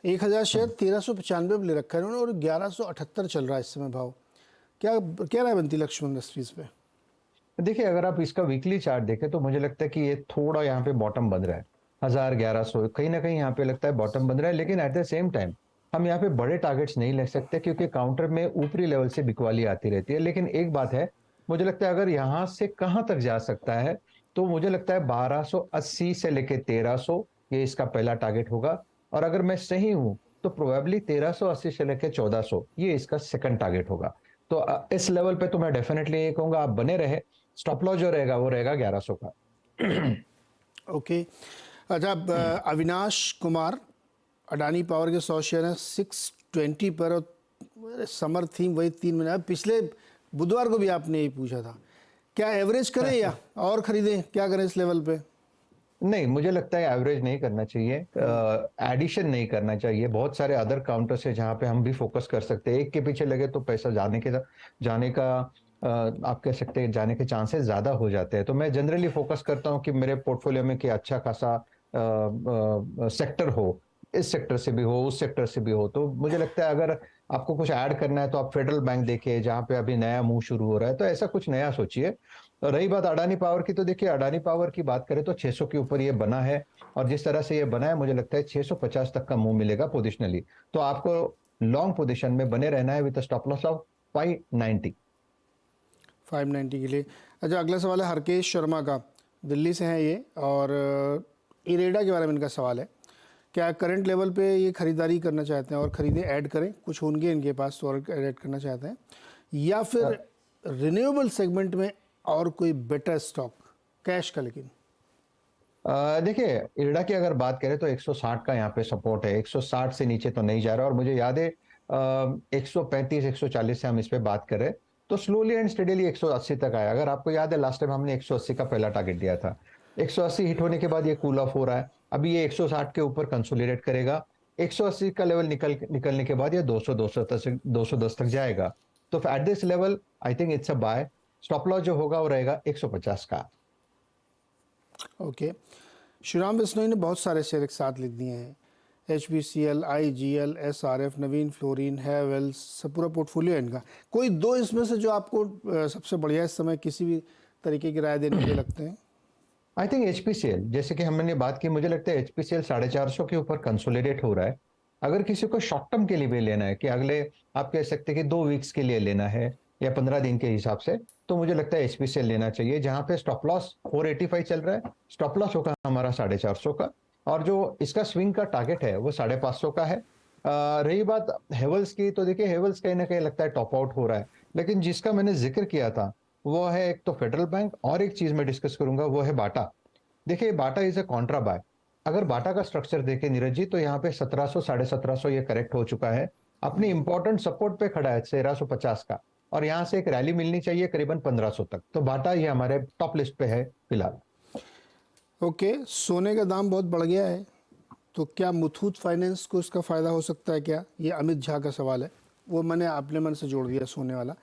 1000 share 1395 पे ले रखा है उन्होंने और 1178 चल रहा है इस समय भाव। क्या क्या राय बनती लक्ष्मण इंडस्ट्रीज पे? देखिए, अगर आप इसका वीकली चार्ट देखें तो मुझे लगता है कि ये थोड़ा यहाँ पे बॉटम बन रहा है। 1000-1100 कहीं ना कहीं यहाँ पे लगता है बॉटम बन रहा है, लेकिन एट द सेम टाइम हम यहाँ पे बड़े टारगेट्स नहीं ले सकते क्योंकि काउंटर में ऊपरी लेवल से बिकवाली आती रहती है। लेकिन एक बात है, मुझे लगता है अगर यहाँ से कहाँ तक जा सकता है, तो मुझे लगता है 1280 से लेके 1300 ये इसका पहला टारगेट होगा। और अगर मैं सही हूं तो प्रोबेबली 1380 से लेके 1400 ये इसका सेकंड टारगेट होगा। तो इस लेवल पे तो मैं डेफिनेटली ये कहूंगा आप बने रहे। स्टॉप लॉस जो रहेगा वो रहेगा 1100 का। ओके। अच्छा, अविनाश कुमार, अडानी पावर के 100 शेयर हैं 620 पर और समर थीम वही 3 महीने। पिछले बुधवार को भी आपने यही पूछा था, क्या एवरेज करें या और खरीदें, क्या करें इस लेवल पे? नहीं, मुझे लगता है एवरेज नहीं करना चाहिए, एडिशन नहीं करना चाहिए। बहुत सारे अदर काउंटर्स है जहां पे हम भी फोकस कर सकते हैं। एक के पीछे लगे तो पैसा जाने का आप कह सकते हैं जाने के चांसेस ज्यादा हो जाते हैं। तो मैं जनरली फोकस करता हूं कि मेरे पोर्टफोलियो में कि अच्छा खासा सेक्टर हो, इस सेक्टर से भी हो, उस सेक्टर से भी हो। तो मुझे लगता है अगर आपको कुछ ऐड करना है तो आप फेडरल बैंक देखिए जहां पे अभी नया मूव शुरू हो रहा है, तो ऐसा कुछ नया सोचिए। और रही बात अडानी पावर की, तो देखिए अडानी पावर की बात करें तो 600 के ऊपर ये बना है, और जिस तरह से ये बना है मुझे लगता है 650 तक का मूव मिलेगा पोजिशनली। तो आपको लॉन्ग पोजिशन में बने रहना है विद स्टॉप लॉस ऑफ 590। 590 के लिए। अच्छा, अगला सवाल है हरकेश शर्मा का, दिल्ली से हैं ये, और इरेडा के बारे में इनका सवाल है। क्या करंट लेवल पे ये खरीदारी करना चाहते हैं और खरीदें, ऐड करें, कुछ होंगे इनके पास तो और ऐड करना चाहते हैं, या फिर रिन्यूएबल सेगमेंट में और कोई बेटर स्टॉक कैश का? लेकिन देखिए, इरडा की अगर बात करें तो 160 का यहाँ पे सपोर्ट है, 160 से नीचे तो नहीं जा रहा। और मुझे याद है 135 140 से हम इस पे बात करें तो स्लोली एंड स्टेडीली 180 तक आया। अगर आपको याद है लास्ट टाइम हमने 180 का पहला टारगेट दिया था। 180 हिट होने के बाद ये कूल ऑफ हो रहा है, अभी ये 160 के ऊपर कंसोलिडेट करेगा। 180 का लेवल निकलने के बाद ये 210 तक जाएगा। तो at this level I think it's a buy. Stop loss जो होगा वो रहेगा 150 का। ओके। श्रीराम बिश्नोई ने बहुत सारे शेयर एक साथ लिख दिए हैं, HPCL, IGL, SRF, नवीन फ्लोरिन, हैवेल्स, सब पूरा पोर्टफोलियो है इनका। कोई दो इसमें से जो आपको सबसे बढ़िया इस समय किसी भी तरीके की राय देने के लिए लगते हैं? आई थिंक HPCL, जैसे कि हमने बात की, मुझे लगता है HPCL 450 के ऊपर कंसोलिडेट हो रहा है। अगर किसी को शॉर्ट टर्म के लिए भी लेना है कि अगले आप कह सकते हैं कि 2 वीक्स के लिए लेना है या 15 दिन के हिसाब से, तो मुझे लगता है HPCL लेना चाहिए, जहां पे स्टॉप लॉस 485 चल रहा है। स्टॉप लॉस होगा हमारा 450 का, और जो इसका स्विंग का टारगेट है वो 550 का है। रही बात हेवल्स की, तो देखिए हेवल्स कहीं ना कहीं लगता है टॉप आउट हो रहा है। लेकिन जिसका मैंने जिक्र किया था वो है एक तो फेडरल बैंक, और एक चीज मैं डिस्कस करूंगा वो है बाटा। देखिए, बाटा इज अ कॉन्ट्रा बाय। अगर बाटा का स्ट्रक्चर देखें नीरज जी, तो यहाँ पे 1700 1750 ये करेक्ट हो चुका है। अपनी इंपॉर्टेंट सपोर्ट पे खड़ा है 1350 का, और यहाँ से एक रैली मिलनी चाहिए करीबन 1500 तक। तो बाटा ये हमारे टॉप लिस्ट पे है फिलहाल। ओके। सोने का दाम बहुत बढ़ गया है, तो क्या मुथूट फाइनेंस को इसका फ़ायदा हो सकता है क्या? ये अमित झा का सवाल है, वो मैंने अपने मन से जोड़ दिया सोने वाला।